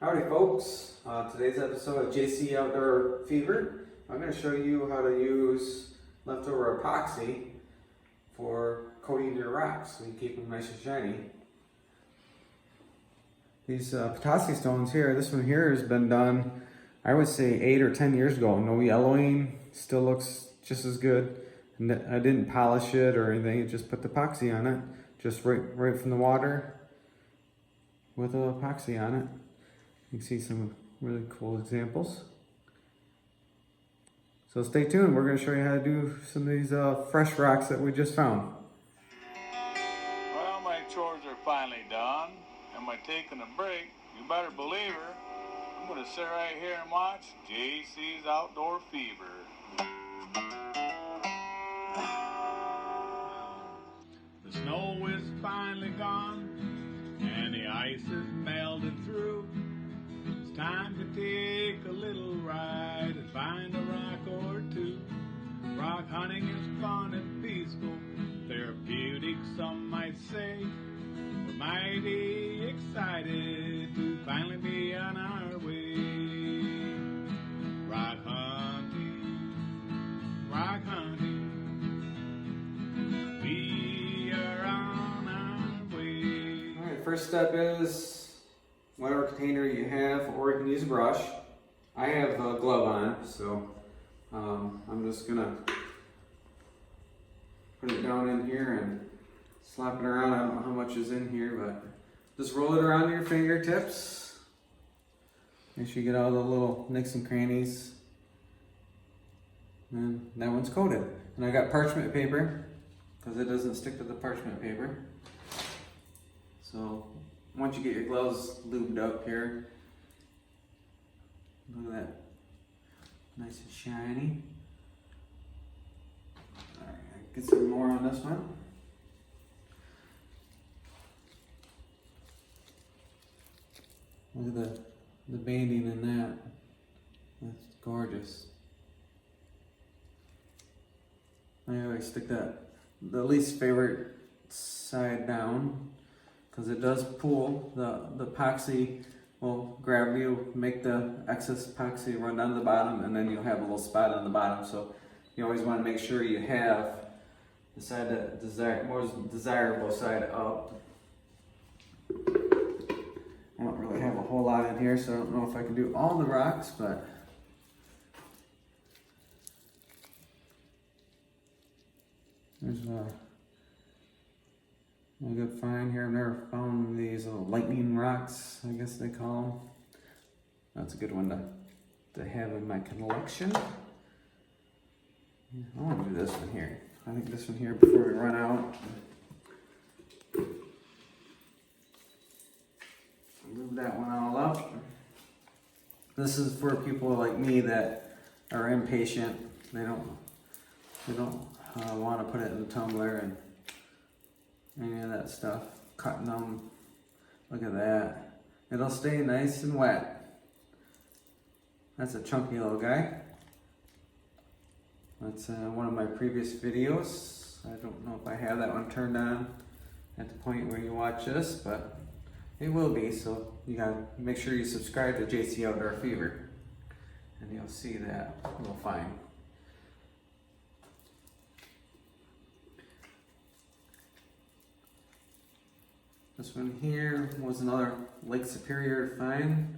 Howdy folks, today's episode of JC Outdoor Fever. I'm going to show you how to use leftover epoxy for coating your rocks so you keep them nice and shiny. These potassium stones here, this one here has been done, I would say 8 or 10 years ago. No yellowing, still looks just as good. And I didn't polish it or anything, just put the epoxy on it, just right from the water with the epoxy on it. You can see some really cool examples. So stay tuned, we're going to show you how to do some of these fresh rocks that we just found. Well, my chores are finally done. Am I taking a break? You better believe her. I'm going to sit right here and watch JC's Outdoor Fever. The snow is finally gone, and the ice is melted through. It's time to take a little ride and find a rock or two. Rock hunting is fun and peaceful, therapeutic some might say. We're mighty excited to finally be on our way. Rock hunting, we are on our way. Alright, first step is whatever container you have, or you can use a brush. I have a glove on, so I'm just gonna put it down in here and slap it around. I don't know how much is in here, but just roll it around your fingertips. Make sure you get all the little nicks and crannies. And that one's coated. And I got parchment paper, because it doesn't stick to the parchment paper. So once you get your gloves lubed up here, look at that, nice and shiny. Alright, get some more on this one. Look at the banding in that, that's gorgeous. I always stick the least favorite side down, because it does pull. The epoxy will gravity will make the excess epoxy run down to the bottom, and then you'll have a little spot on the bottom. So you always want to make sure you have the side that most desirable side up. I don't really have a whole lot in here, so I don't know if I can do all the rocks, but there's a good find here. I've never found these little lightning rocks, I guess they call them. That's a good one to have in my collection. I want to do this one here. I think this one here before we run out. Move that one all up. This is for people like me that are impatient. They don't want to put it in the tumbler and any of that stuff. Cutting them. Look at that. It'll stay nice and wet. That's a chunky little guy. That's one of my previous videos. I don't know if I have that one turned on at the point where you watch this, but it will be, so you gotta make sure you subscribe to JC Outdoor Fever, and you'll see that little find. This one here was another Lake Superior find.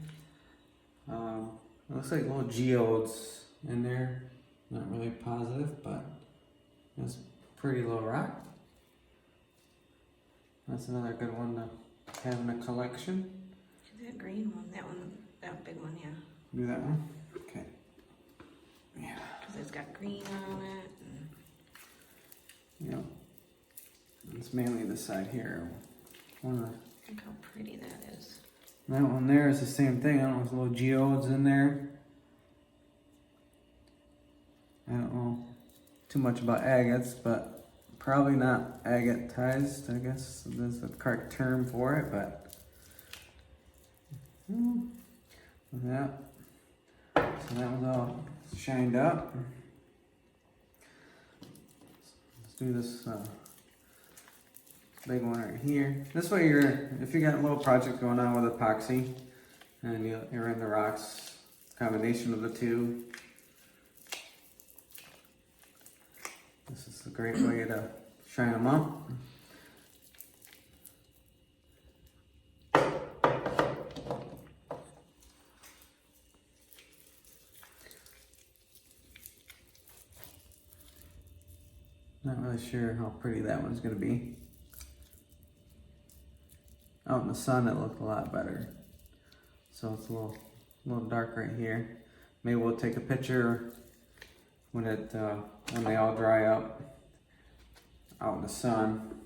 It looks like little geodes in there. Not really positive, but it's a pretty little rock. That's another good one to have in a collection. That green one, that big one, yeah. Do that one? Okay. Yeah. Because it's got green on it. Yep. It's mainly this side here. Look how pretty that is. That one there is the same thing. I don't know if there's little geodes in there. I don't know too much about agates, but probably not agatized, I guess. There's a correct term for it, but yeah. So that was all shined up. Let's do this big one right here. This way if you got a little project going on with epoxy, And you're in the rocks, combination of the two. This is a great way to shine them up. Not really sure how pretty that one's gonna be. Out in the sun, it looked a lot better. So it's a little dark right here. Maybe we'll take a picture when they all dry up out in the sun.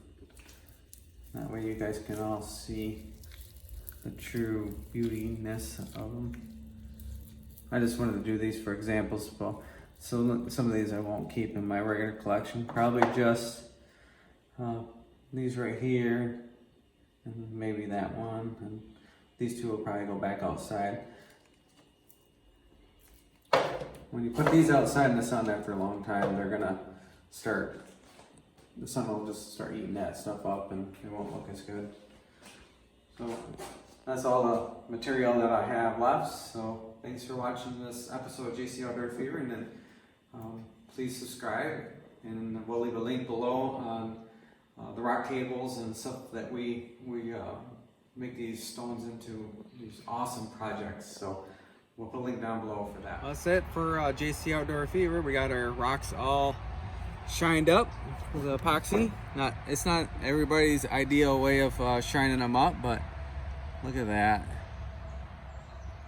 That way you guys can all see the true beautiness of them. I just wanted to do these for examples, so some of these I won't keep in my regular collection. Probably just these right here, and maybe that one, and these two will probably go back outside. When you put these outside in the sun after a long time, they're gonna start, the sun will just start eating that stuff up and it won't look as good. So that's all the material that I have left. So thanks for watching this episode of JC Outdoor Fever, and then please subscribe, and we'll leave a link below on the rock cables and stuff that we make these stones into these awesome projects. So we'll put a link down below for that. That's it for JC Outdoor Fever. We got our rocks all shined up with epoxy. It's not everybody's ideal way of shining them up, but look at that.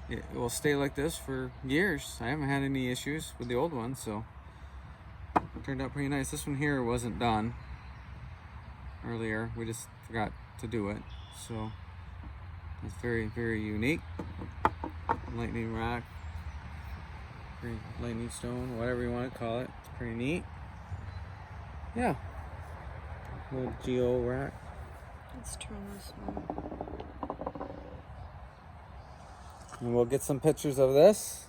It will stay like this for years. I haven't had any issues with the old ones, so it turned out pretty nice. This one here wasn't done earlier. We just forgot to do it. So it's very, very unique. Lightning rock, lightning stone, whatever you want to call it. It's pretty neat. Yeah. Little geo rock. Let's turn this one. And we'll get some pictures of this.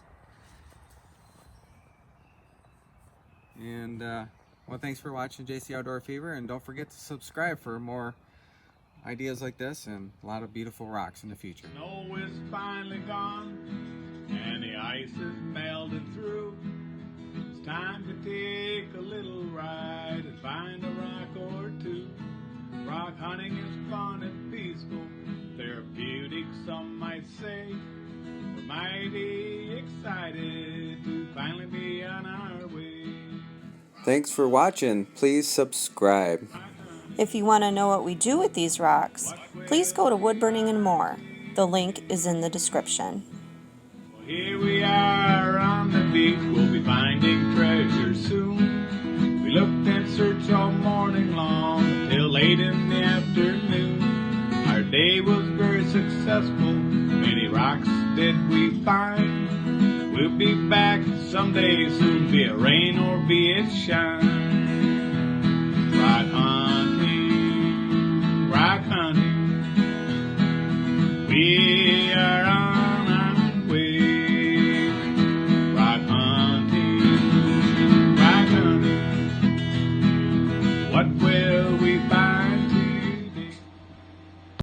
And well, thanks for watching JC Outdoor Fever, and don't forget to subscribe for more ideas like this and a lot of beautiful rocks in the future. Snow is finally gone and the ice is melting through. It's time to take a little ride and find a rock or two. Rock hunting is fun and peaceful, therapeutic some might say. We're mighty excited to finally be on our way. Thanks for watching. Please subscribe. If you want to know what we do with these rocks, please go to Wood Burning and More. The link is in the description. Well, here we are on the beach, we'll be finding treasure soon. We looked and searched all morning long till late in the afternoon. Our day was very successful, many rocks did we find. We'll be back someday soon, be it rain or be it shine.